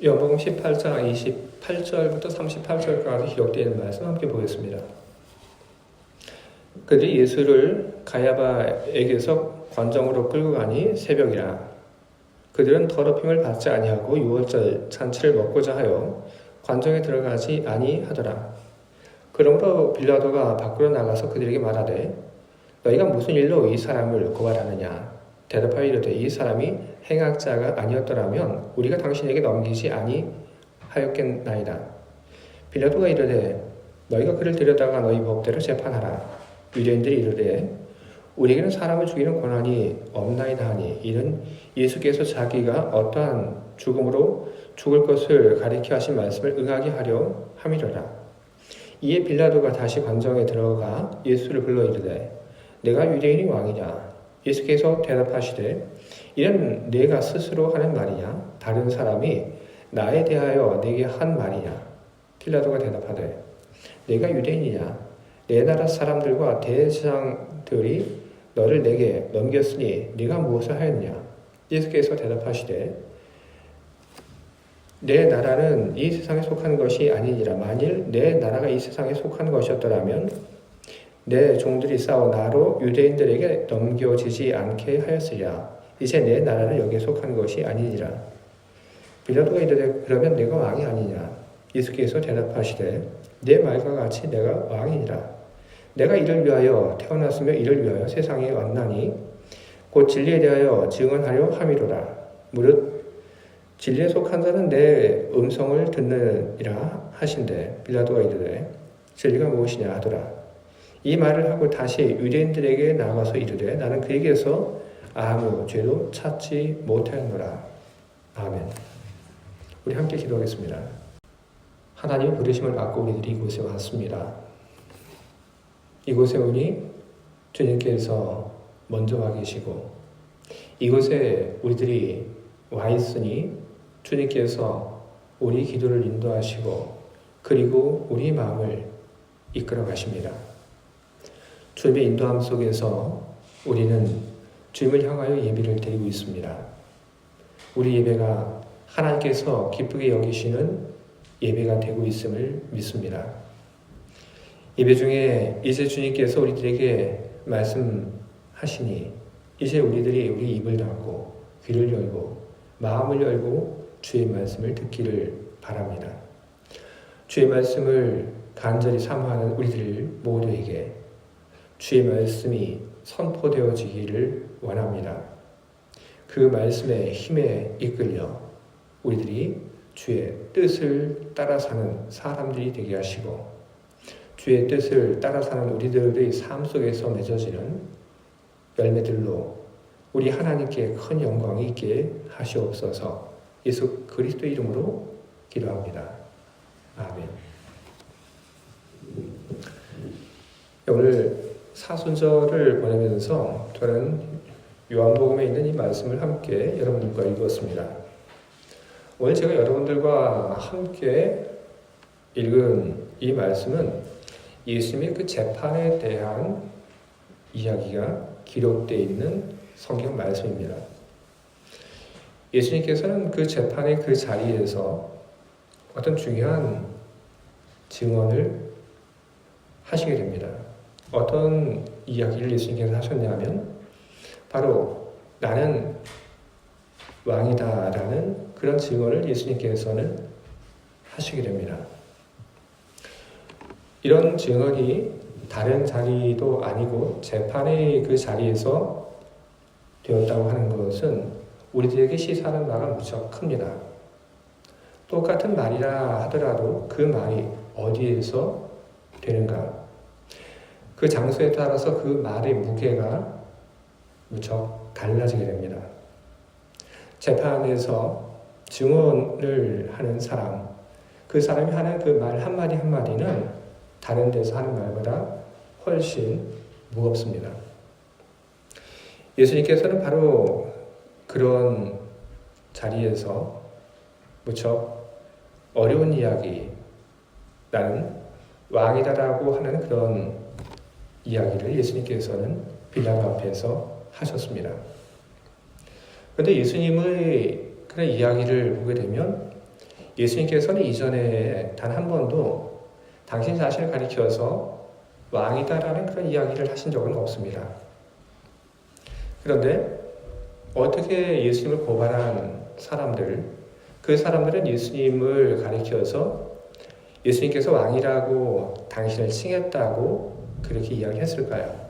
요한복음 18장 28절부터 38절까지 기록되어 있는 말씀 함께 보겠습니다. 그들이 예수를 가야바에게서 관정으로 끌고 가니 새벽이라. 그들은 더럽힘을 받지 아니하고 유월절 잔치를 먹고자 하여 관정에 들어가지 아니하더라. 그러므로 빌라도가 밖으로 나가서 그들에게 말하되 너희가 무슨 일로 이 사람을 고발하느냐. 대답하여 이르되 이 사람이 행악자가 아니었더라면 우리가 당신에게 넘기지 아니하였겠나이다. 빌라도가 이르되 너희가 그를 데려다가 너희 법대로 재판하라. 유대인들이 이르되 우리에게는 사람을 죽이는 권한이 없나이다 하니 이는 예수께서 자기가 어떠한 죽음으로 죽을 것을 가리켜 하신 말씀을 응하게 하려 함이로라. 이에 빌라도가 다시 관정에 들어가 예수를 불러 이르되 내가 유대인이 왕이냐. 예수께서 대답하시되 이는 내가 스스로 하는 말이냐 다른 사람이 나에 대하여 내게 한 말이냐. 빌라도가 대답하되 내가 유대인이냐. 내 나라 사람들과 대제사장들이 너를 내게 넘겼으니 네가 무엇을 하였냐. 예수께서 대답하시되 내 나라는 이 세상에 속한 것이 아니니라. 만일 내 나라가 이 세상에 속한 것이었더라면 내 종들이 싸워 나로 유대인들에게 넘겨지지 않게 하였으리라. 이제 내 나라는 여기에 속한 것이 아니니라. 빌라도가 이르되 그러면 내가 왕이 아니냐. 예수께서 대답하시되 내 말과 같이 내가 왕이니라. 내가 이를 위하여 태어났으며 이를 위하여 세상에 왔나니 곧 진리에 대하여 증언하려 함이로라. 무릇 진리에 속한 자는 내 음성을 듣느니라 하신대. 빌라도가 이르되 진리가 무엇이냐 하더라. 이 말을 하고 다시 유대인들에게 나가서 이르되 나는 그에게서 아무 죄도 찾지 못하였노라. 아멘. 우리 함께 기도하겠습니다. 하나님의 부르심을 받고 우리들이 이곳에 왔습니다. 이곳에 오니 주님께서 먼저 와 계시고 이곳에 우리들이 와 있으니 주님께서 우리 기도를 인도하시고 그리고 우리 마음을 이끌어 가십니다. 주님의 인도함 속에서 우리는 주님을 향하여 예배를 드리고 있습니다. 우리 예배가 하나님께서 기쁘게 여기시는 예배가 되고 있음을 믿습니다. 예배 중에 이제 주님께서 우리들에게 말씀하시니 이제 우리들이 우리 입을 닫고 귀를 열고 마음을 열고 주의 말씀을 듣기를 바랍니다. 주의 말씀을 간절히 사모하는 우리들 모두에게 주의 말씀이 선포되어지기를 원합니다. 그 말씀의 힘에 이끌려 우리들이 주의 뜻을 따라 사는 사람들이 되게 하시고 주의 뜻을 따라 사는 우리들의 삶 속에서 맺어지는 열매들로 우리 하나님께 큰 영광이 있게 하시옵소서. 예수 그리스도의 이름으로 기도합니다. 아멘. 오늘 사순절을 보내면서 저는 요한복음에 있는 이 말씀을 함께 여러분들과 읽었습니다. 오늘 제가 여러분들과 함께 읽은 이 말씀은 예수님의 그 재판에 대한 이야기가 기록되어 있는 성경 말씀입니다. 예수님께서는 그 재판의 그 자리에서 어떤 중요한 증언을 하시게 됩니다. 어떤 이야기를 예수님께서 하셨냐면 바로 나는 왕이다라는 그런 증언을 예수님께서는 하시게 됩니다. 이런 증언이 다른 자리도 아니고 재판의 그 자리에서 되었다고 하는 것은 우리들에게 시사하는 바가 무척 큽니다. 똑같은 말이라 하더라도 그 말이 어디에서 되는가? 그 장소에 따라서 그 말의 무게가 무척 달라지게 됩니다. 재판에서 증언을 하는 사람, 그 사람이 하는 그 말 한마디 한마디는 다른 데서 하는 말보다 훨씬 무겁습니다. 예수님께서는 바로 그런 자리에서 무척 어려운 이야기, 나는 왕이다라고 하는 그런 이야기를 예수님께서는 빌라도 앞에서 하셨습니다. 그런데 예수님의 그런 이야기를 보게 되면 예수님께서는 이전에 단 한 번도 당신 자신을 가리켜서 왕이다라는 그런 이야기를 하신 적은 없습니다. 그런데 어떻게 예수님을 고발한 사람들, 그 사람들은 예수님을 가리켜서 예수님께서 왕이라고 당신을 칭했다고 그렇게 이야기했을까요?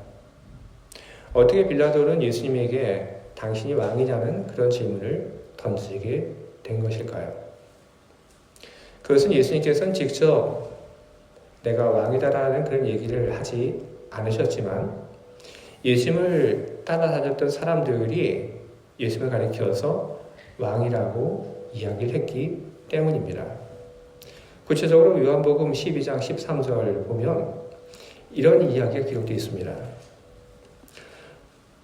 어떻게 빌라도는 예수님에게 당신이 왕이냐는 그런 질문을 던지게 된 것일까요? 그것은 예수님께서는 직접 내가 왕이다라는 그런 얘기를 하지 않으셨지만 예수님을 따라다녔던 사람들이 예수님을 가리켜서 왕이라고 이야기를 했기 때문입니다. 구체적으로 요한복음 12장 13절 보면 이런 이야기가 기록되어 있습니다.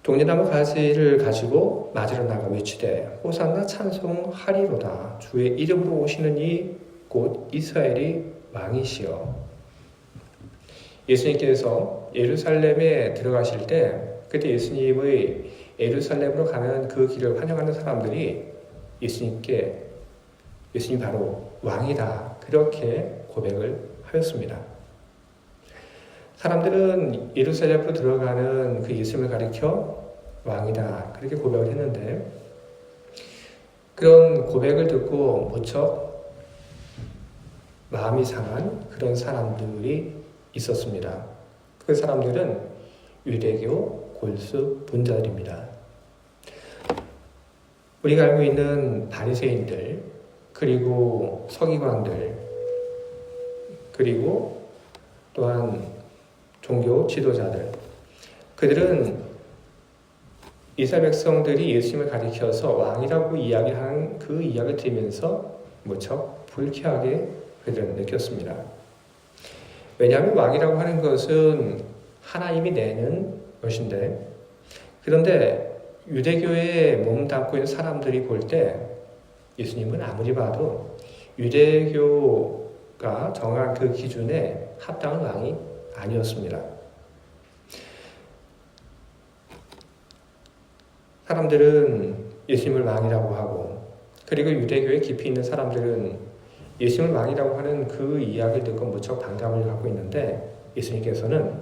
동리나무 가지를 가지고 맞으러 나가 외치되 호산나 찬송하리로다 주의 이름으로 오시는 이 곧 이스라엘이 왕이시여. 예수님께서 예루살렘에 들어가실 때 그때 예수님의 예루살렘으로 가는 그 길을 환영하는 사람들이 예수님 바로 왕이다 그렇게 고백을 하였습니다. 사람들은 예루살렘으로 들어가는 그 예수님을 가리켜 왕이다 그렇게 고백을 했는데 그런 고백을 듣고 무척 마음이 상한 그런 사람들이 있었습니다. 그 사람들은 유대교 골수 분자들입니다. 우리가 알고 있는 바리새인들 그리고 서기관들 그리고 또한 종교 지도자들 그들은 이스라엘 백성들이 예수님을 가리켜서 왕이라고 이야기한 그 이야기를 들으면서 무척 불쾌하게 그들은 느꼈습니다. 왜냐하면 왕이라고 하는 것은 하나님이 내는 것인데 그런데 유대교에 몸담고 있는 사람들이 볼 때 예수님은 아무리 봐도 유대교가 정한 그 기준에 합당한 왕이 아니었습니다. 사람들은 예수님을 왕이라고 하고 그리고 유대교에 깊이 있는 사람들은 예수님을 왕이라고 하는 그 이야기를 듣고 무척 반감을 갖고 있는데 예수님께서는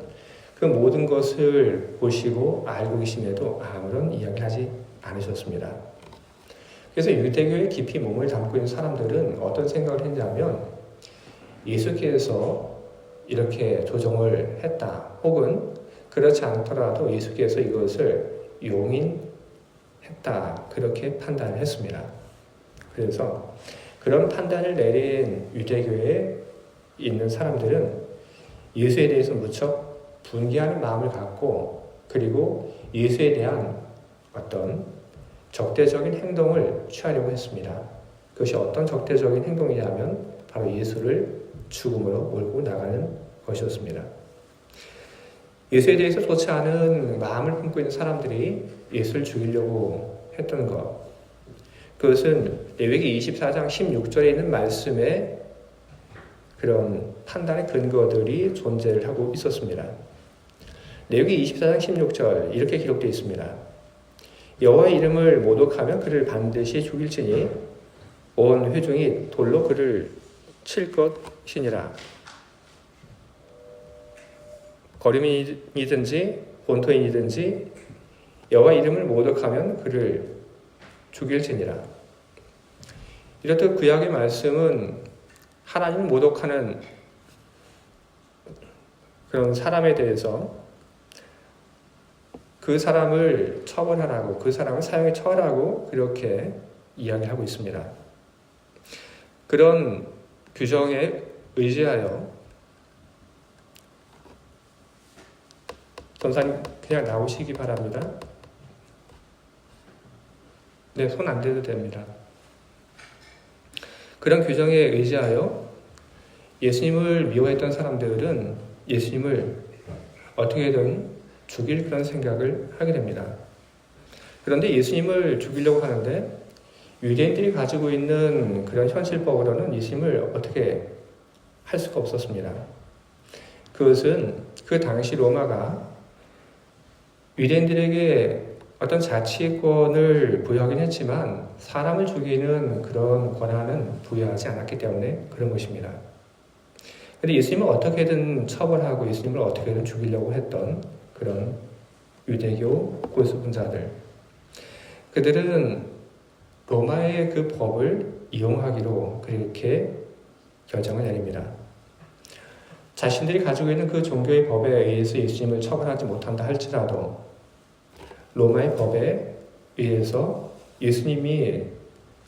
그 모든 것을 보시고 알고 계심에도 아무런 이야기를 하지 않으셨습니다. 그래서 유대교에 깊이 몸을 담고 있는 사람들은 어떤 생각을 했냐면 예수께서 이렇게 조정을 했다 혹은 그렇지 않더라도 예수께서 이것을 용인했다 그렇게 판단을 했습니다. 그래서 그런 판단을 내린 유대교에 있는 사람들은 예수에 대해서 무척 분개하는 마음을 갖고 그리고 예수에 대한 어떤 적대적인 행동을 취하려고 했습니다. 그것이 어떤 적대적인 행동이냐면 바로 예수를 죽음으로 몰고 나가는 것이었습니다. 예수에 대해서 좋지 않은 마음을 품고 있는 사람들이 예수를 죽이려고 했던 것 그것은 레위기 24장 16절에 있는 말씀에 그런 판단의 근거들이 존재를 하고 있었습니다. 레위기 24장 16절 이렇게 기록되어 있습니다. 여호와의 이름을 모독하면 그를 반드시 죽일지니 온 회중이 돌로 그를 칠 것이니라. 거류민이든지 본토인이든지 여호와의 이름을 모독하면 그를 죽일지니라. 이렇듯 구약의 말씀은 하나님을 모독하는 그런 사람에 대해서 그 사람을 처벌하라고 그 사람을 사형에 처하라고 그렇게 이야기하고 있습니다. 그런 규정에 의지하여 전사님 그냥 나오시기 바랍니다. 네, 손 안 대도 됩니다. 그런 규정에 의지하여 예수님을 미워했던 사람들은 예수님을 어떻게든 죽일 그런 생각을 하게 됩니다. 그런데 예수님을 죽이려고 하는데 유대인들이 가지고 있는 그런 현실법으로는 예수님을 어떻게 할 수가 없었습니다. 그것은 그 당시 로마가 유대인들에게 어떤 자치권을 부여하긴 했지만 사람을 죽이는 그런 권한은 부여하지 않았기 때문에 그런 것입니다. 그런데 예수님을 어떻게든 처벌하고 예수님을 어떻게든 죽이려고 했던 그런 유대교 보수분자들, 그들은 로마의 그 법을 이용하기로 그렇게 결정을 내립니다. 자신들이 가지고 있는 그 종교의 법에 의해서 예수님을 처벌하지 못한다 할지라도 로마의 법에 의해서 예수님이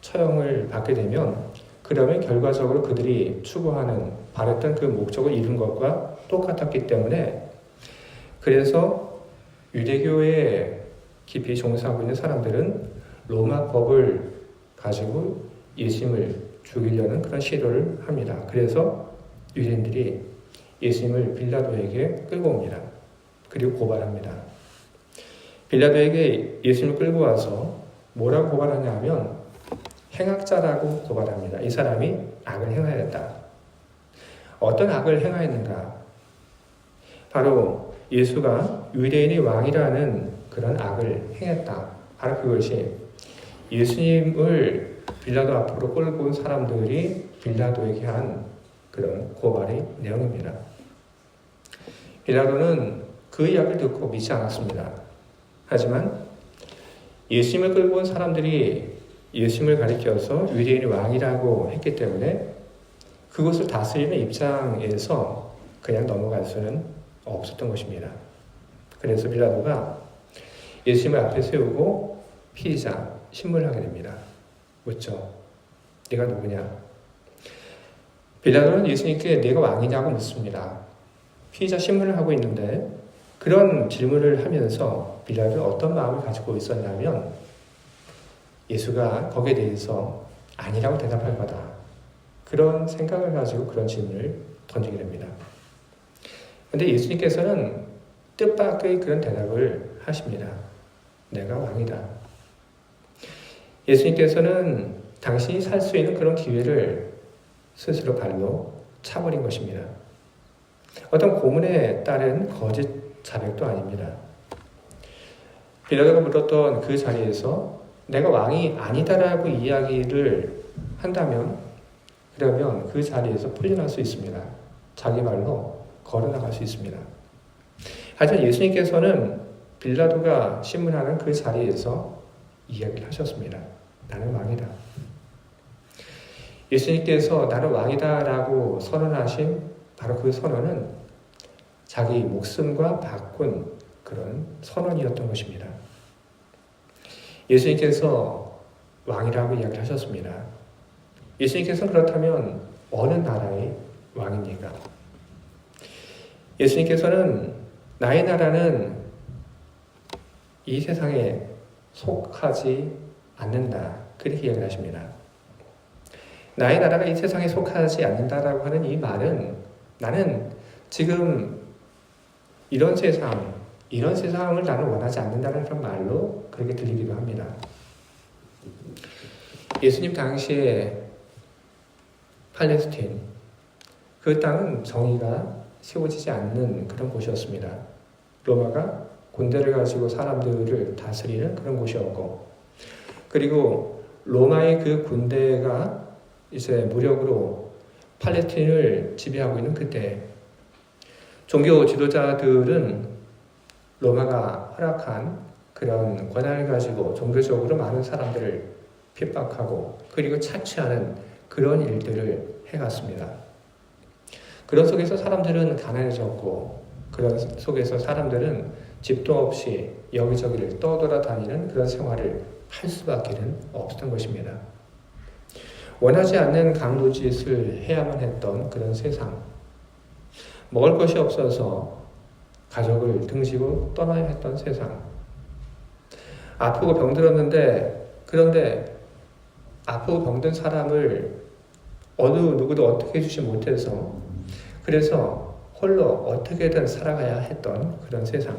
처형을 받게 되면 그러면 결과적으로 그들이 추구하는 바랬던 그 목적을 이룬 것과 똑같았기 때문에 그래서 유대교에 깊이 종사하고 있는 사람들은 로마 법을 가지고 예수님을 죽이려는 그런 시도를 합니다. 그래서 유대인들이 예수님을 빌라도에게 끌고 옵니다. 그리고 고발합니다. 빌라도에게 예수님을 끌고 와서 뭐라고 고발하냐 하면 행악자라고 고발합니다. 이 사람이 악을 행하였다. 어떤 악을 행하였는가? 바로 예수가 유대인의 왕이라는 그런 악을 행했다. 바로 그것이 예수님을 빌라도 앞으로 끌고 온 사람들이 빌라도에게 한 그런 고발의 내용입니다. 빌라도는 그 이야기를 듣고 믿지 않았습니다. 하지만 예수님을 끌고 온 사람들이 예수님을 가리켜서 유대인의 왕이라고 했기 때문에 그것을 다스리는 입장에서 그냥 넘어갈 수는 없었던 것입니다. 그래서 빌라도가 예수님을 앞에 세우고 피의자 신문을 하게 됩니다. 묻죠. 네가 누구냐? 빌라도는 예수님께 네가 왕이냐고 묻습니다. 피의자 신문을 하고 있는데 그런 질문을 하면서 빌라도는 어떤 마음을 가지고 있었냐면 예수가 거기에 대해서 아니라고 대답할 거다. 그런 생각을 가지고 그런 질문을 던지게 됩니다. 그런데 예수님께서는 뜻밖의 그런 대답을 하십니다. 내가 왕이다. 예수님께서는 당신이 살 수 있는 그런 기회를 스스로 발로 차버린 것입니다. 어떤 고문에 따른 거짓 자백도 아닙니다. 빌라도가 물었던 그 자리에서 내가 왕이 아니다라고 이야기를 한다면 그러면 그 자리에서 풀려날 수 있습니다. 자기 말로 걸어나갈 수 있습니다. 하지만 예수님께서는 빌라도가 신문하는 그 자리에서 이야기를 하셨습니다. 나는 왕이다. 예수님께서 나는 왕이다라고 선언하신 바로 그 선언은 자기 목숨과 바꾼 그런 선언이었던 것입니다. 예수님께서 왕이라고 이야기를 하셨습니다. 예수님께서는 그렇다면 어느 나라의 왕입니까? 예수님께서는 나의 나라는 이 세상에 속하지 않는다. 그렇게 이야기를 하십니다. 나의 나라가 이 세상에 속하지 않는다라고 하는 이 말은 나는 지금 이런 세상을 나는 원하지 않는다는 그런 말로 그렇게 들리기도 합니다. 예수님 당시에 팔레스틴, 그 땅은 정의가 세워지지 않는 그런 곳이었습니다. 로마가 군대를 가지고 사람들을 다스리는 그런 곳이었고, 그리고 로마의 그 군대가 이제 무력으로 팔레스틴을 지배하고 있는 그때 종교 지도자들은 로마가 허락한 그런 권한을 가지고 종교적으로 많은 사람들을 핍박하고 그리고 착취하는 그런 일들을 해갔습니다. 그런 속에서 사람들은 가난해졌고 그런 속에서 사람들은 집도 없이 여기저기를 떠돌아다니는 그런 생활을 할 수밖에는 없었던 것입니다. 원하지 않는 강도짓을 해야만 했던 그런 세상, 먹을 것이 없어서 가족을 등지고 떠나야 했던 세상, 아프고 병들었는데 그런데 아프고 병든 사람을 어느 누구도 어떻게 해주지 못해서 그래서 홀로 어떻게든 살아가야 했던 그런 세상.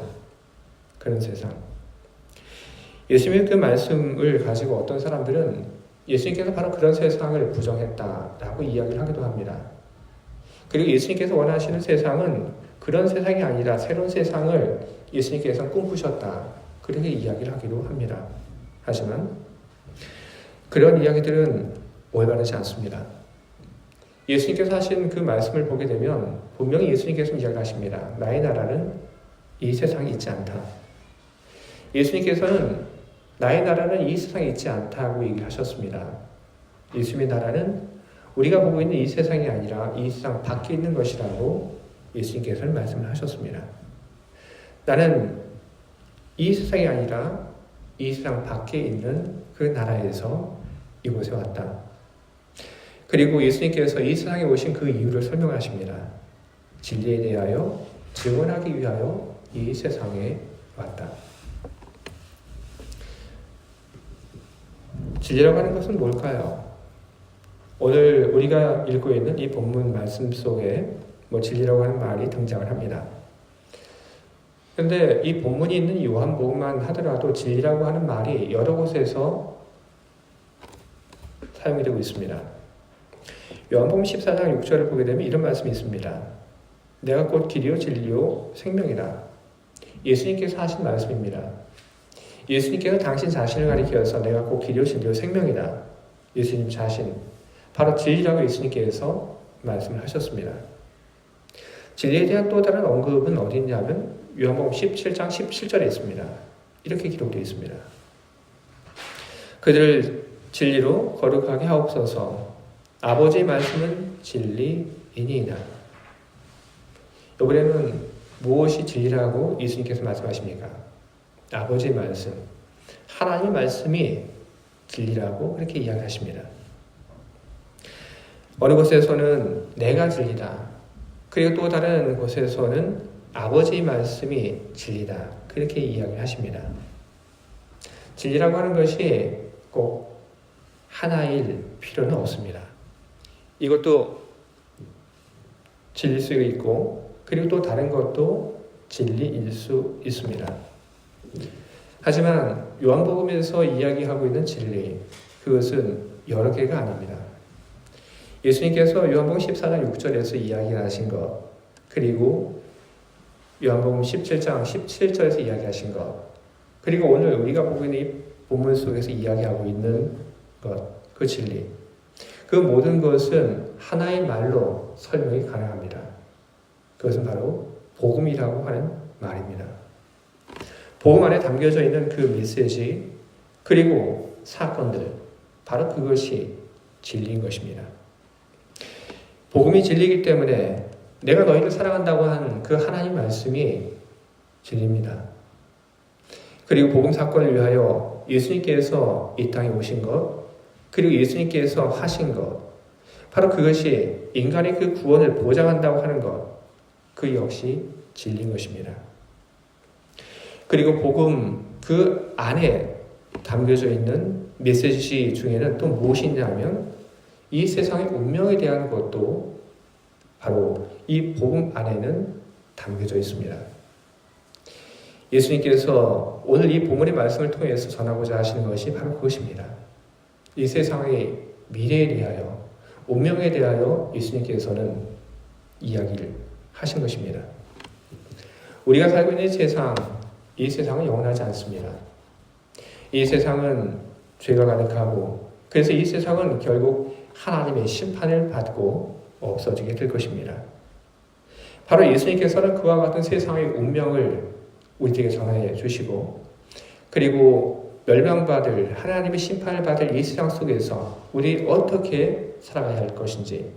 예수님의 그 말씀을 가지고 어떤 사람들은 예수님께서 바로 그런 세상을 부정했다라고 이야기를 하기도 합니다. 그리고 예수님께서 원하시는 세상은 그런 세상이 아니라 새로운 세상을 예수님께서 꿈꾸셨다. 그렇게 이야기를 하기도 합니다. 하지만 그런 이야기들은 올바르지 않습니다. 예수님께서 하신 그 말씀을 보게 되면 분명히 예수님께서 이야기하십니다. 나의 나라는 이 세상에 있지 않다. 예수님께서는 나의 나라는 이 세상에 있지 않다고 얘기하셨습니다. 예수님의 나라는 우리가 보고 있는 이 세상이 아니라 이 세상 밖에 있는 것이라고 예수님께서는 말씀을 하셨습니다. 나는 이 세상이 아니라 이 세상 밖에 있는 그 나라에서 이곳에 왔다. 그리고 예수님께서 이 세상에 오신 그 이유를 설명하십니다. 진리에 대하여 증언하기 위하여 이 세상에 왔다. 진리라고 하는 것은 뭘까요? 오늘 우리가 읽고 있는 이 본문 말씀 속에 진리라고 하는 말이 등장을 합니다. 그런데 이 본문이 있는 요한복음만 하더라도 진리라고 하는 말이 여러 곳에서 사용이 되고 있습니다. 요한복음 14장 6절을 보게 되면 이런 말씀이 있습니다. 내가 곧 길이요 진리요 생명이다. 예수님께서 하신 말씀입니다. 예수님께서 당신 자신을 가리켜서 내가 곧 길이요 진리요 생명이다. 예수님 자신, 바로 진리라고 예수님께서 말씀을 하셨습니다. 진리에 대한 또 다른 언급은 어디 있냐면 요한복음 17장 17절에 있습니다. 이렇게 기록되어 있습니다. 그들을 진리로 거룩하게 하옵소서. 아버지의 말씀은 진리이니이다. 이번에는 무엇이 진리라고 예수님께서 말씀하십니까? 아버지의 말씀, 하나님의 말씀이 진리라고 그렇게 이야기하십니다. 어느 곳에서는 내가 진리다. 그리고 또 다른 곳에서는 아버지의 말씀이 진리다. 그렇게 이야기하십니다. 진리라고 하는 것이 꼭 하나일 필요는 없습니다. 이것도 진리일 수 있고 그리고 또 다른 것도 진리일 수 있습니다. 하지만 요한복음에서 이야기하고 있는 진리, 그것은 여러 개가 아닙니다. 예수님께서 요한복음 14장 6절에서 이야기하신 것, 그리고 요한복음 17장 17절에서 이야기하신 것, 그리고 오늘 우리가 보고 있는 이 본문 속에서 이야기하고 있는 것, 그 진리, 그 모든 것은 하나의 말로 설명이 가능합니다. 그것은 바로 복음이라고 하는 말입니다. 복음 안에 담겨져 있는 그 메시지, 그리고 사건들, 바로 그것이 진리인 것입니다. 복음이 진리이기 때문에 내가 너희를 사랑한다고 한 그 하나님 말씀이 진리입니다. 그리고 복음 사건을 위하여 예수님께서 이 땅에 오신 것, 그리고 예수님께서 하신 것, 바로 그것이 인간의 그 구원을 보장한다고 하는 것, 그 역시 진리인 것입니다. 그리고 복음 그 안에 담겨져 있는 메시지 중에는 또 무엇이 있냐면 이 세상의 운명에 대한 것도 바로 이 복음 안에는 담겨져 있습니다. 예수님께서 오늘 이 본문의 말씀을 통해서 전하고자 하시는 것이 바로 그것입니다. 이 세상의 미래에 대하여, 운명에 대하여 예수님께서는 이야기를 하신 것입니다. 우리가 살고 있는 세상, 이 세상은 영원하지 않습니다. 이 세상은 죄가 가득하고, 그래서 이 세상은 결국 하나님의 심판을 받고 없어지게 될 것입니다. 바로 예수님께서는 그와 같은 세상의 운명을 우리에게 전해 주시고, 그리고 멸망받을, 하나님의 심판을 받을 이 세상 속에서 우리 어떻게 살아가야 할 것인지,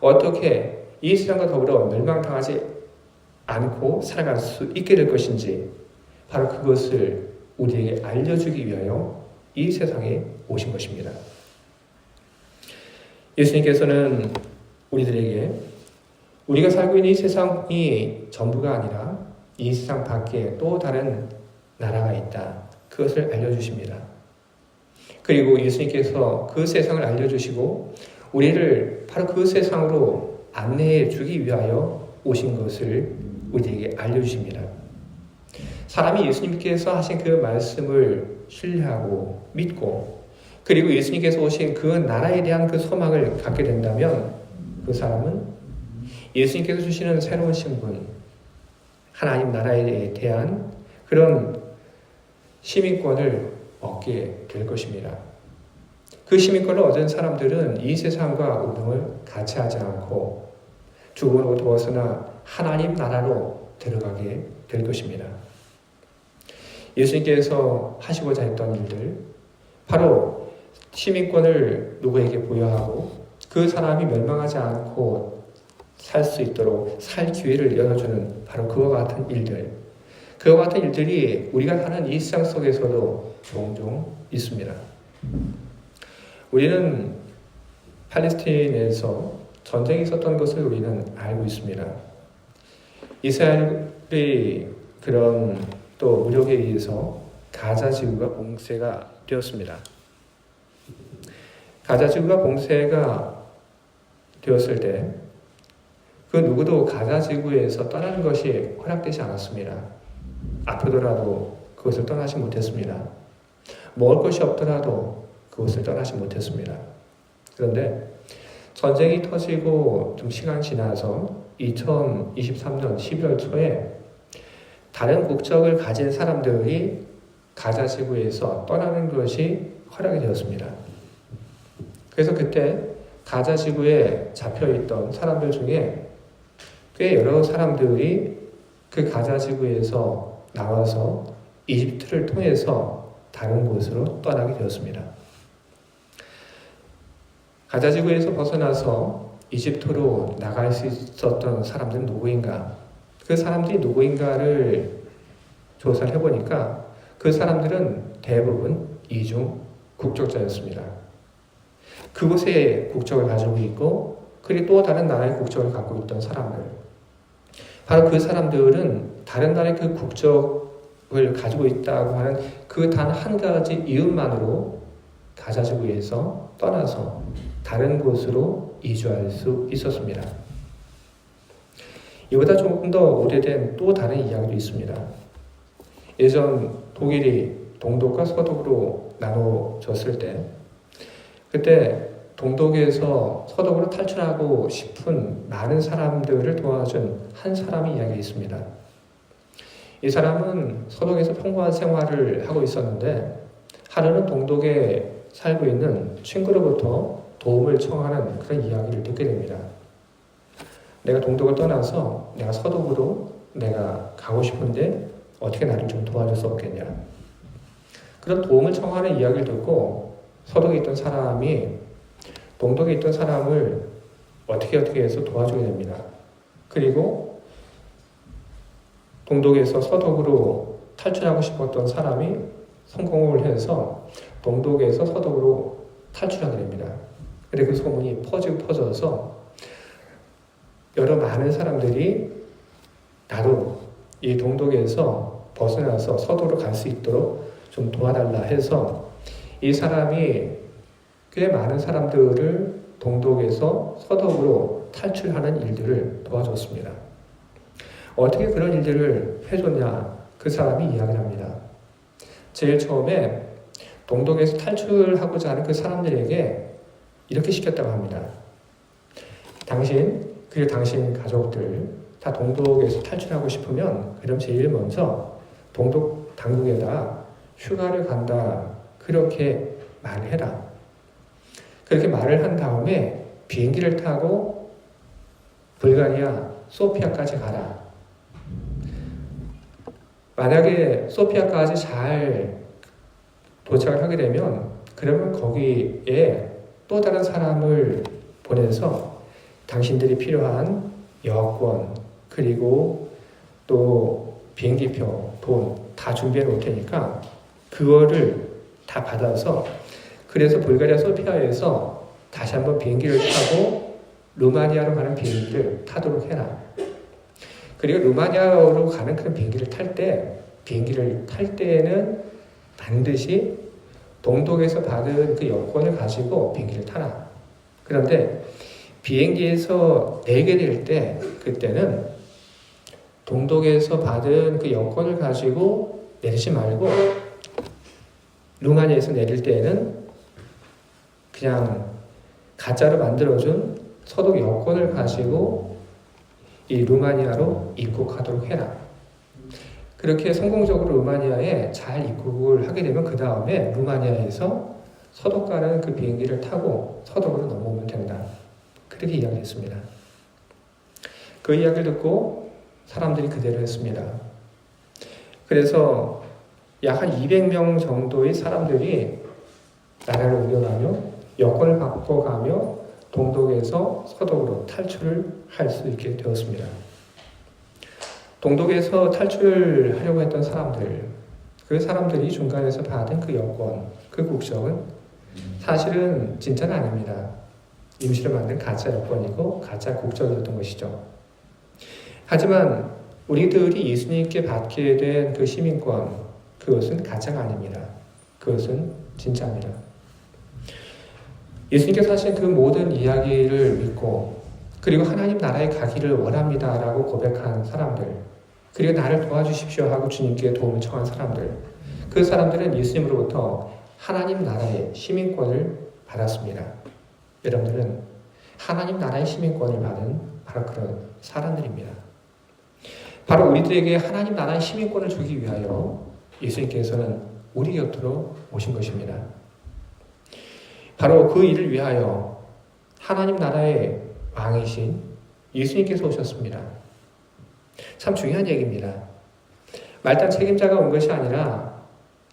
어떻게 이 세상과 더불어 멸망당하지 않고 살아갈 수 있게 될 것인지, 바로 그것을 우리에게 알려주기 위하여 이 세상에 오신 것입니다. 예수님께서는 우리들에게 우리가 살고 있는 이 세상이 전부가 아니라 이 세상 밖에 또 다른 나라가 있다. 그것을 알려주십니다. 그리고 예수님께서 그 세상을 알려주시고 우리를 바로 그 세상으로 안내해 주기 위하여 오신 것을 우리에게 알려주십니다. 사람이 예수님께서 하신 그 말씀을 신뢰하고 믿고 그리고 예수님께서 오신 그 나라에 대한 그 소망을 갖게 된다면 그 사람은 예수님께서 주시는 새로운 신분, 하나님 나라에 대한 그런 시민권을 얻게 될 것입니다. 그 시민권을 얻은 사람들은 이 세상과 운명을 같이 하지 않고 죽음으로 벗어나 하나님 나라로 들어가게 될 것입니다. 예수님께서 하시고자 했던 일들, 바로 시민권을 누구에게 부여하고 그 사람이 멸망하지 않고 살 수 있도록 살 기회를 열어주는 바로 그와 같은 일들, 그와 같은 일들이 우리가 사는 이 세상 속에서도 종종 있습니다. 우리는 팔레스타인에서 전쟁이 있었던 것을 우리는 알고 있습니다. 이스라엘이 그런 또 무력에 의해서 가자 지구가 봉쇄가 되었습니다. 가자 지구가 봉쇄가 되었을 때 그 누구도 가자 지구에서 떠나는 것이 허락되지 않았습니다. 아프더라도 그것을 떠나지 못했습니다. 먹을 것이 없더라도 그것을 떠나지 못했습니다. 그런데 전쟁이 터지고 좀 시간이 지나서 2023년 11월 초에 다른 국적을 가진 사람들이 가자 지구에서 떠나는 것이 허락이 되었습니다. 그래서 그때 가자 지구에 잡혀있던 사람들 중에 꽤 여러 사람들이 그 가자 지구에서 나와서 이집트를 통해서 다른 곳으로 떠나게 되었습니다. 가자 지구에서 벗어나서 이집트로 나갈 수 있었던 사람들은 누구인가? 그 사람들이 누구인가를 조사를 해보니까 그 사람들은 대부분 이중 국적자였습니다. 그곳에 국적을 가지고 있고 그리고 또 다른 나라의 국적을 갖고 있던 사람들, 바로 그 사람들은 다른 나라의 그 국적을 가지고 있다고 하는 그 단 한 가지 이유만으로 가자 지구에서 떠나서 다른 곳으로 이주할 수 있었습니다. 이보다 조금 더 오래된 또 다른 이야기도 있습니다. 예전 독일이 동독과 서독으로 나눠졌을 때 그때 동독에서 서독으로 탈출하고 싶은 많은 사람들을 도와준 한 사람의 이야기가 있습니다. 이 사람은 서독에서 평범한 생활을 하고 있었는데 하루는 동독에 살고 있는 친구로부터 도움을 청하는 그런 이야기를 듣게 됩니다. 내가 동독을 떠나서 내가 서독으로 내가 가고 싶은데 어떻게 나를 좀 도와줄 수 없겠냐. 그런 도움을 청하는 이야기를 듣고 서독에 있던 사람이 동독에 있던 사람을 어떻게 해서 도와주게 됩니다. 그리고 동독에서 서독으로 탈출하고 싶었던 사람이 성공을 해서 동독에서 서독으로 탈출하게 됩니다. 그리고 그 소문이 퍼져서 여러 많은 사람들이 나도 이 동독에서 벗어나서 서독으로 갈 수 있도록 좀 도와달라 해서 이 사람이 꽤 많은 사람들을 동독에서 서독으로 탈출하는 일들을 도와줬습니다. 어떻게 그런 일들을 해줬냐? 그 사람이 이야기를 합니다. 제일 처음에 동독에서 탈출하고자 하는 그 사람들에게 이렇게 시켰다고 합니다. 당신 그리고 당신 가족들 다 동독에서 탈출하고 싶으면 그럼 제일 먼저 동독 당국에다 휴가를 간다 그렇게 말을 해라. 그렇게 말을 한 다음에 비행기를 타고 불가리아 소피아까지 가라. 만약에 소피아까지 잘 도착을 하게 되면 그러면 거기에 또 다른 사람을 보내서 당신들이 필요한 여권 그리고 또 비행기표, 돈 다 준비해 놓을 테니까 그거를 다 받아서 그래서 불가리아 소피아에서 다시 한번 비행기를 타고 루마니아로 가는 비행기를 타도록 해라. 그리고 루마니아로 가는 그런 비행기를 탈 때에는 반드시 동독에서 받은 그 여권을 가지고 비행기를 타라. 그런데 비행기에서 내게 될 때 그때는 동독에서 받은 그 여권을 가지고 내리지 말고 루마니아에서 내릴 때에는 그냥 가짜로 만들어준 서독 여권을 가지고 이 루마니아로 입국하도록 해라. 그렇게 성공적으로 루마니아에 잘 입국을 하게 되면 그 다음에 루마니아에서 서독 가는 그 비행기를 타고 서독으로 넘어오면 된다. 그렇게 이야기했습니다. 그 이야기를 듣고 사람들이 그대로 했습니다. 그래서 약 한 200명 정도의 사람들이 나라를 옮겨가며 여권을 바꿔가며 동독에서 서독으로 탈출을 할 수 있게 되었습니다. 동독에서 탈출을 하려고 했던 사람들, 그 사람들이 중간에서 받은 그 여권, 그 국적은 사실은 진짜는 아닙니다. 임시로 만든 가짜 여권이고 가짜 국적이었던 것이죠. 하지만 우리들이 예수님께 받게 된 그 시민권, 그것은 가짜가 아닙니다. 그것은 진짜입니다. 예수님께서 하신 그 모든 이야기를 믿고 그리고 하나님 나라에 가기를 원합니다라고 고백한 사람들, 그리고 나를 도와주십시오 하고 주님께 도움을 청한 사람들, 그 사람들은 예수님으로부터 하나님 나라의 시민권을 받았습니다. 여러분들은 하나님 나라의 시민권을 받은 바로 그런 사람들입니다. 바로 우리들에게 하나님 나라의 시민권을 주기 위하여 예수님께서는 우리 곁으로 오신 것입니다. 바로 그 일을 위하여 하나님 나라의 왕이신 예수님께서 오셨습니다. 참 중요한 얘기입니다. 말단 책임자가 온 것이 아니라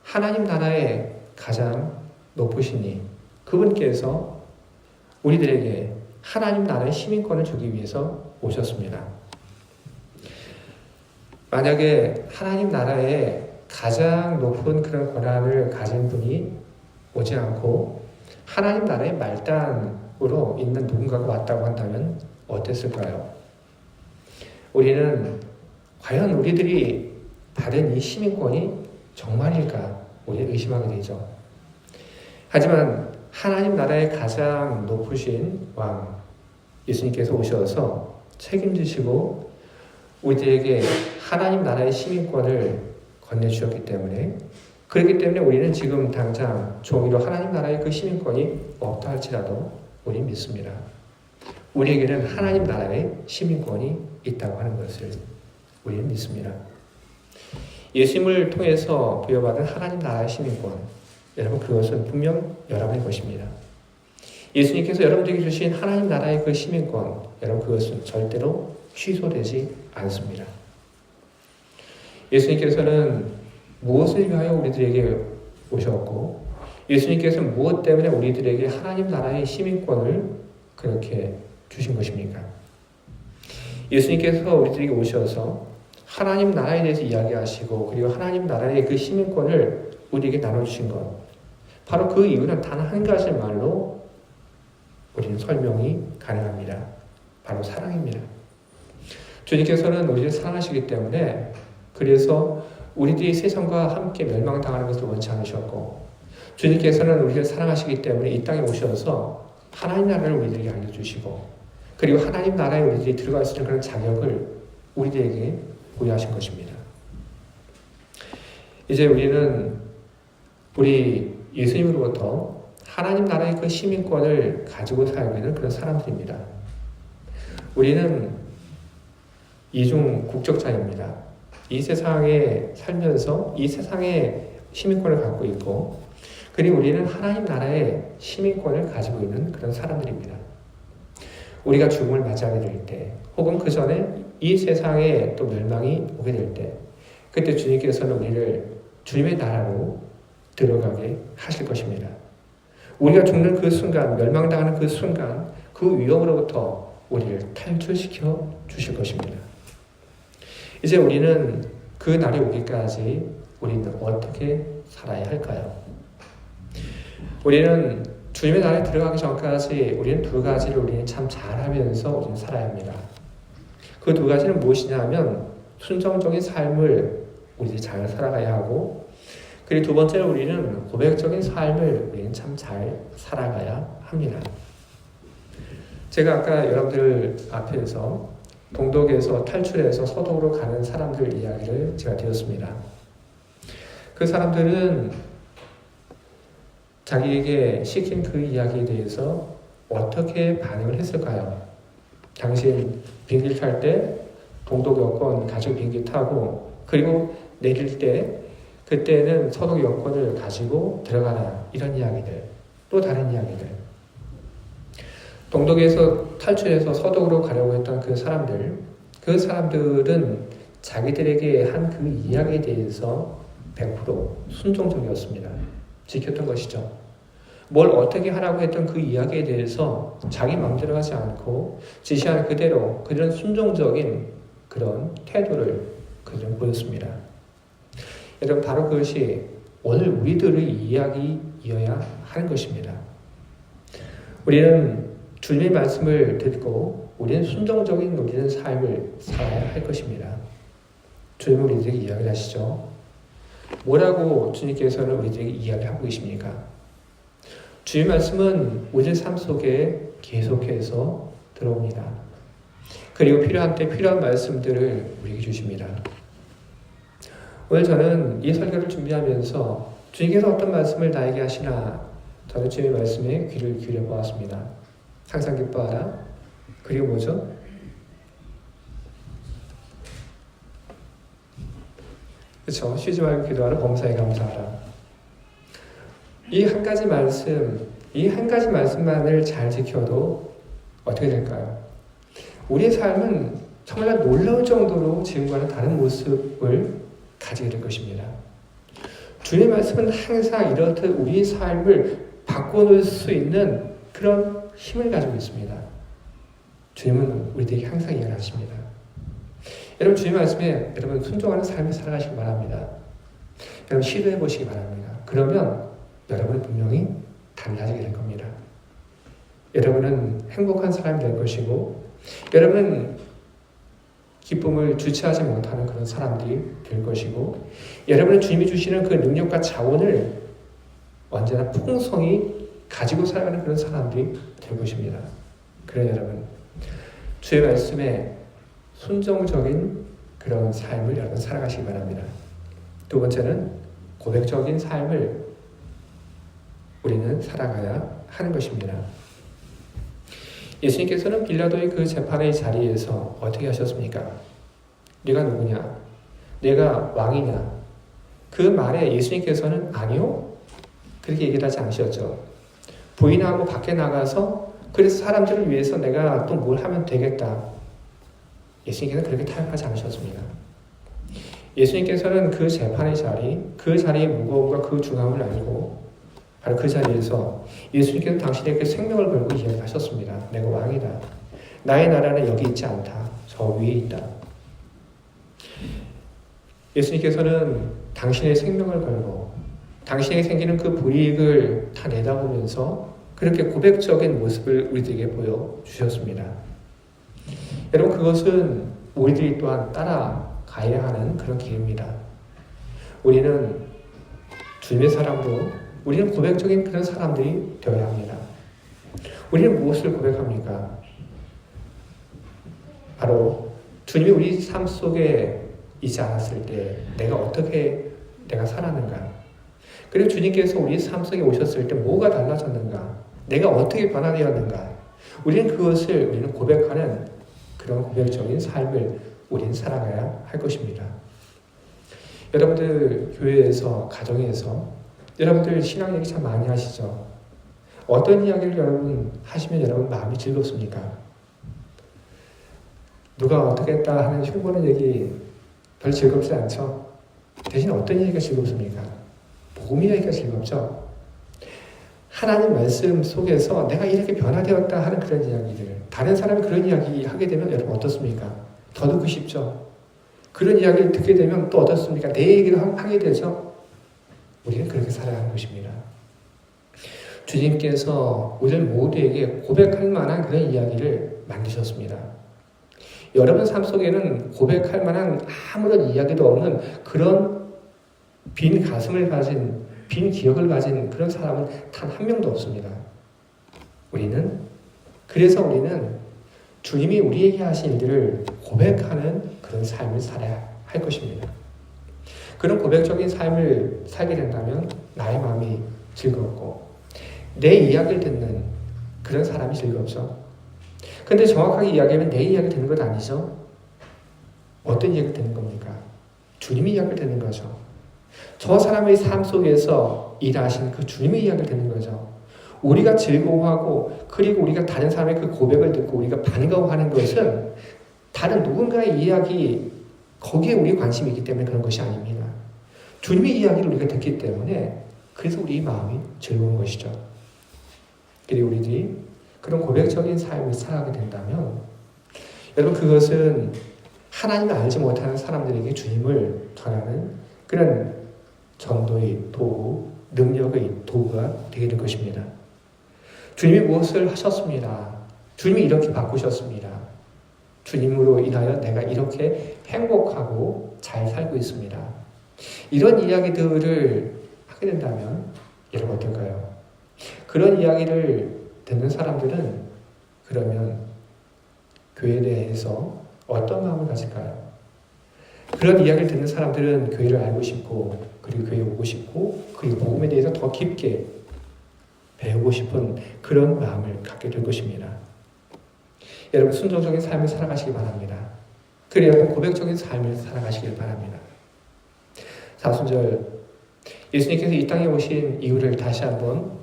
하나님 나라의 가장 높으신 이, 그분께서 우리들에게 하나님 나라의 시민권을 주기 위해서 오셨습니다. 만약에 하나님 나라의 가장 높은 그런 권한을 가진 분이 오지 않고 하나님 나라의 말단으로 있는 누군가가 왔다고 한다면 어땠을까요? 우리는 과연 우리들이 받은 이 시민권이 정말일까? 우리 의심하게 되죠. 하지만 하나님 나라의 가장 높으신 왕 예수님께서 오셔서 책임지시고 우리들에게 하나님 나라의 시민권을 건네주셨기 때문에, 그렇기 때문에 우리는 지금 당장 종이로 하나님 나라의 그 시민권이 없다 할지라도 우리는 믿습니다. 우리에게는 하나님 나라의 시민권이 있다고 하는 것을 우리는 믿습니다. 예수님을 통해서 부여받은 하나님 나라의 시민권, 여러분 그것은 분명 여러분의 것입니다. 예수님께서 여러분들에게 주신 하나님 나라의 그 시민권, 여러분 그것은 절대로 취소되지 않습니다. 예수님께서는 무엇을 위하여 우리들에게 오셨고 예수님께서 무엇 때문에 우리들에게 하나님 나라의 시민권을 그렇게 주신 것입니까? 예수님께서 우리들에게 오셔서 하나님 나라에 대해서 이야기하시고 그리고 하나님 나라의 그 시민권을 우리에게 나눠주신 것, 바로 그 이유는 단 한 가지 말로 우리는 설명이 가능합니다. 바로 사랑입니다. 주님께서는 우리를 사랑하시기 때문에, 그래서 우리들이 세상과 함께 멸망당하는 것을 원치 않으셨고 주님께서는 우리를 사랑하시기 때문에 이 땅에 오셔서 하나님 나라를 우리들에게 알려주시고 그리고 하나님 나라에 우리들이 들어갈 수 있는 그런 자격을 우리들에게 부여하신 것입니다. 이제 우리는 우리 예수님으로부터 하나님 나라의 그 시민권을 가지고 살고 있는 그런 사람들입니다. 우리는 이중 국적자입니다. 이 세상에 살면서 이 세상의 시민권을 갖고 있고 그리고 우리는 하나님 나라의 시민권을 가지고 있는 그런 사람들입니다. 우리가 죽음을 맞이하게 될 때 혹은 그 전에 이 세상에 또 멸망이 오게 될 때 그때 주님께서는 우리를 주님의 나라로 들어가게 하실 것입니다. 우리가 죽는 그 순간, 멸망당하는 그 순간 그 위험으로부터 우리를 탈출시켜 주실 것입니다. 이제 우리는 그 날이 오기까지 우리는 어떻게 살아야 할까요? 우리는 주님의 나라에 들어가기 전까지 우리는 두 가지를 우리는 참 잘하면서 우리는 살아야 합니다. 그 두 가지는 무엇이냐면 순종적인 삶을 우리들이 잘 살아가야 하고 그리고 두 번째로 우리는 고백적인 삶을 우리는 참 잘 살아가야 합니다. 제가 아까 여러분들 앞에서 동독에서 탈출해서 서독으로 가는 사람들 이야기를 제가 드렸습니다. 그 사람들은 자기에게 시킨 그 이야기에 대해서 어떻게 반응을 했을까요? 당신 비행기를 탈 때 동독 여권 가지고 비행기 타고 그리고 내릴 때 그때는 서독 여권을 가지고 들어가라 이런 이야기들, 또 다른 이야기들. 동독에서 탈출해서 서독으로 가려고 했던 그 사람들은 자기들에게 한 그 이야기에 대해서 100% 순종적이었습니다. 지켰던 것이죠. 뭘 어떻게 하라고 했던 그 이야기에 대해서 자기 마음대로 하지 않고 지시하는 그대로 그들은 순종적인 그런 태도를 그들은 보였습니다. 여러분, 바로 그것이 오늘 우리들의 이야기이어야 하는 것입니다. 우리는 주님의 말씀을 듣고 우리는 순종적인 우리는 삶을 살아야 할 것입니다. 주님은 우리들에게 이야기를 하시죠. 뭐라고 주님께서는 우리들에게 이야기하고 계십니까? 주의 말씀은 우리의 삶 속에 계속해서 들어옵니다. 그리고 필요한 때 필요한 말씀들을 우리에게 주십니다. 오늘 저는 이 설교를 준비하면서 주님께서 어떤 말씀을 나에게 하시나 저는 주님의 말씀에 귀를 기울여 보았습니다. 항상 기뻐하라. 그리고 뭐죠? 그렇죠. 쉬지 말고 기도하라. 범사에 감사하라. 이 한 가지 말씀만을 잘 지켜도 어떻게 될까요? 우리의 삶은 정말 놀라울 정도로 지금과는 다른 모습을 가지게 될 것입니다. 주의 말씀은 항상 이렇듯 우리의 삶을 바꿔놓을 수 있는 그런 힘을 가지고 있습니다. 주님은 우리에게 항상 이야기하십니다. 여러분, 주의 말씀에 여러분 순종하는 삶을 살아가시기 바랍니다. 여러분, 시도해 보시기 바랍니다. 그러면 여러분은 분명히 달라지게 될 겁니다. 여러분은 행복한 사람이 될 것이고, 여러분은 기쁨을 주체하지 못하는 그런 사람들이 될 것이고, 여러분은 주님이 주시는 그 능력과 자원을 언제나 풍성히 가지고 살아가는 그런 사람들이 될 것입니다. 그래 여러분, 주의 말씀에 순종적인 그런 삶을 여러분 살아가시기 바랍니다. 두 번째는 고백적인 삶을 우리는 살아가야 하는 것입니다. 예수님께서는 빌라도의 그 재판의 자리에서 어떻게 하셨습니까? 네가 누구냐? 내가 왕이냐? 그 말에 예수님께서는 아니요, 그렇게 얘기를 하지 않으셨죠. 부인하고 밖에 나가서 그래서 사람들을 위해서 내가 또 뭘 하면 되겠다. 예수님께서는 그렇게 타협하지 않으셨습니다. 예수님께서는 그 재판의 자리, 그 자리의 무거움과 그 중함을 알고 바로 그 자리에서 예수님께서 당신에게 생명을 걸고 이야기하셨습니다. 내가 왕이다. 나의 나라는 여기 있지 않다. 저 위에 있다. 예수님께서는 당신의 생명을 걸고 당신에게 생기는 그 불이익을 다 내다보면서 그렇게 고백적인 모습을 우리들에게 보여주셨습니다. 여러분, 그것은 우리들이 또한 따라가야 하는 그런 길입니다. 우리는 주님의 사람으로 우리는 고백적인 그런 사람들이 되어야 합니다. 우리는 무엇을 고백합니까? 바로 주님이 우리 삶 속에 있지 않았을 때 내가 살았는가? 그리고 주님께서 우리 삶 속에 오셨을 때 뭐가 달라졌는가? 내가 어떻게 변화되었는가? 우리는 고백하는 그런 고백적인 삶을 우리는 살아가야 할 것입니다. 여러분들 교회에서, 가정에서 여러분들 신앙 얘기 참 많이 하시죠? 어떤 이야기를 여러분 하시면 여러분 마음이 즐겁습니까? 누가 어떻게 했다 하는 흉보는 얘기 별 즐겁지 않죠? 대신 어떤 얘기가 즐겁습니까? 복음 이야기가 즐겁죠? 하나님 말씀 속에서 내가 이렇게 변화되었다 하는 그런 이야기들, 다른 사람이 그런 이야기 하게 되면 여러분 어떻습니까? 더 듣고 싶죠? 그런 이야기를 듣게 되면 또 어떻습니까? 내 얘기를 하게 되죠? 우리는 그렇게 살아야 하는 것입니다. 주님께서 우리 모두에게 고백할 만한 그런 이야기를 만드셨습니다. 여러분 삶 속에는 고백할 만한 아무런 이야기도 없는 그런 빈 가슴을 가진, 빈 기억을 가진 그런 사람은 단 한 명도 없습니다. 그래서 우리는 주님이 우리에게 하신 일들을 고백하는 그런 삶을 살아야 할 것입니다. 그런 고백적인 삶을 살게 된다면 나의 마음이 즐겁고 내 이야기를 듣는 그런 사람이 즐겁죠. 근데 정확하게 이야기하면 내 이야기를 듣는 것 아니죠? 어떤 이야기를 듣는 겁니까? 주님의 이야기를 듣는 거죠. 저 사람의 삶 속에서 일하신 그 주님의 이야기를 듣는 거죠. 우리가 즐거워하고 그리고 우리가 다른 사람의 그 고백을 듣고 우리가 반가워하는 것은 다른 누군가의 이야기 거기에 우리 관심이 있기 때문에 그런 것이 아닙니다. 주님의 이야기를 우리가 듣기 때문에 그래서 우리 마음이 즐거운 것이죠. 그리고 우리들이 그런 고백적인 삶을 살아가게 된다면 여러분 그것은 하나님을 알지 못하는 사람들에게 주님을 전하는 그런 전도의 도구, 능력의 도구가 되게 될 것입니다. 주님이 무엇을 하셨습니다. 주님이 이렇게 바꾸셨습니다. 주님으로 인하여 내가 이렇게 행복하고 잘 살고 있습니다. 이런 이야기들을 하게 된다면 여러분 어떨까요? 그런 이야기를 듣는 사람들은 그러면 교회에 대해서 어떤 마음을 가질까요? 그런 이야기를 듣는 사람들은 교회를 알고 싶고 그리고 교회에 오고 싶고 그리고 복음에 대해서 더 깊게 배우고 싶은 그런 마음을 갖게 될 것입니다. 여러분 순종적인 삶을 살아가시기 바랍니다. 그리고 여러분 고백적인 삶을 살아가시길 바랍니다. 사순절 예수님께서 이 땅에 오신 이유를 다시 한번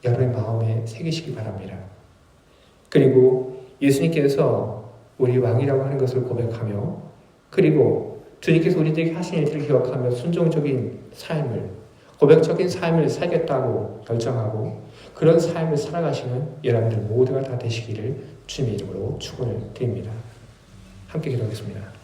여러분의 마음에 새기시기 바랍니다. 그리고 예수님께서 우리 왕이라고 하는 것을 고백하며 그리고 주님께서 우리들에게 하신 일들을 기억하며 순종적인 삶을 고백적인 삶을 살겠다고 결정하고 그런 삶을 살아가시는 여러분들 모두가 다 되시기를 주님의 이름으로 축원을 드립니다. 함께 기도하겠습니다.